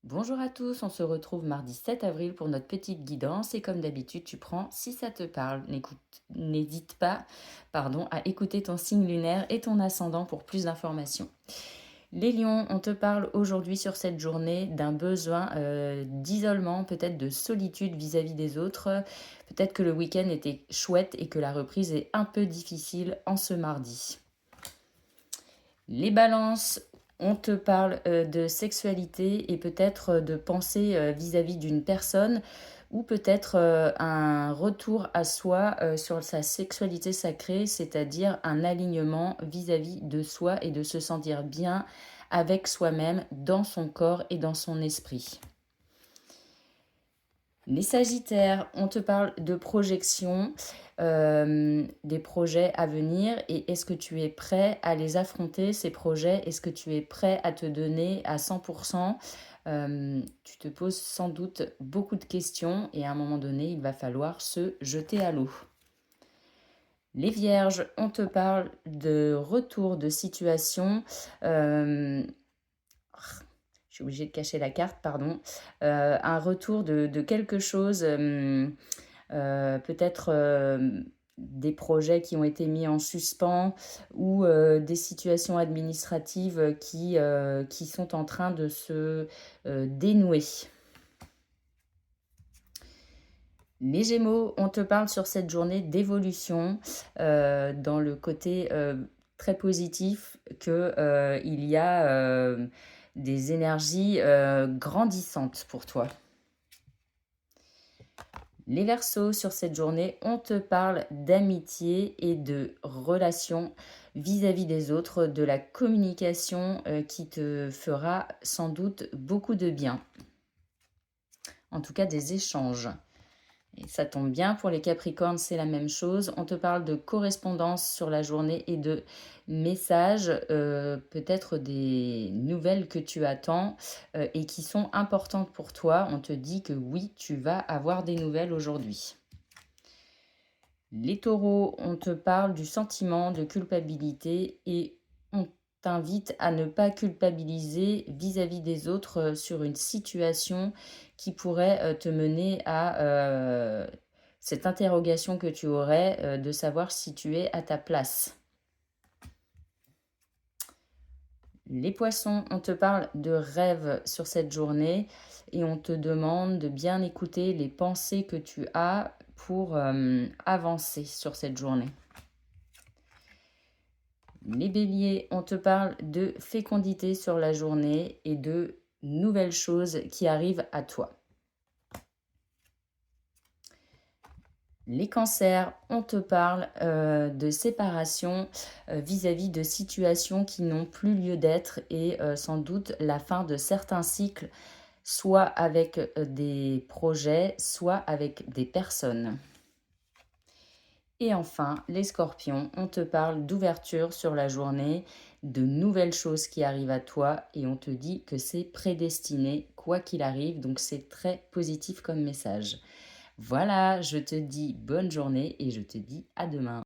Bonjour à tous, on se retrouve mardi 7 avril pour notre petite guidance et comme d'habitude tu prends si ça te parle. N'hésite pas à écouter ton signe lunaire et ton ascendant pour plus d'informations. Les lions, on te parle aujourd'hui sur cette journée d'un besoin d'isolement, peut-être de solitude vis-à-vis des autres. Peut-être que le week-end était chouette et que la reprise est un peu difficile en ce mardi. Les balances, on te parle de sexualité et peut-être de pensée vis-à-vis d'une personne ou peut-être un retour à soi sur sa sexualité sacrée, c'est-à-dire un alignement vis-à-vis de soi et de se sentir bien avec soi-même dans son corps et dans son esprit. Les Sagittaires, on te parle de projection, des projets à venir et est-ce que tu es prêt à les affronter, ces projets? Est-ce que tu es prêt à te donner à 100%? Tu te poses sans doute beaucoup de questions et à un moment donné, il va falloir se jeter à l'eau. Les Vierges, on te parle de retour de situation. Je suis obligée de cacher la carte, pardon. Un retour de quelque chose, peut-être des projets qui ont été mis en suspens ou des situations administratives qui sont en train de se dénouer. Les Gémeaux, on te parle sur cette journée d'évolution dans le côté très positif qu'il y a des énergies grandissantes pour toi. Les Verseaux, sur cette journée, on te parle d'amitié et de relations vis-à-vis des autres, de la communication qui te fera sans doute beaucoup de bien. En tout cas, des échanges. Et ça tombe bien, pour les Capricornes, c'est la même chose. On te parle de correspondance sur la journée et de messages, peut-être des nouvelles que tu attends et qui sont importantes pour toi. On te dit que oui, tu vas avoir des nouvelles aujourd'hui. Les Taureaux, on te parle du sentiment de culpabilité et on t'invite à ne pas culpabiliser vis-à-vis des autres sur une situation qui pourrait te mener à cette interrogation que tu aurais de savoir si tu es à ta place. Les Poissons, on te parle de rêves sur cette journée et on te demande de bien écouter les pensées que tu as pour avancer sur cette journée. Les Béliers, on te parle de fécondité sur la journée et de nouvelles choses qui arrivent à toi. Les Cancers, on te parle de séparation vis-à-vis de situations qui n'ont plus lieu d'être et sans doute la fin de certains cycles, soit avec des projets, soit avec des personnes. Et enfin, les Scorpions, on te parle d'ouverture sur la journée, de nouvelles choses qui arrivent à toi et on te dit que c'est prédestiné quoi qu'il arrive, donc c'est très positif comme message. Voilà, je te dis bonne journée et je te dis à demain.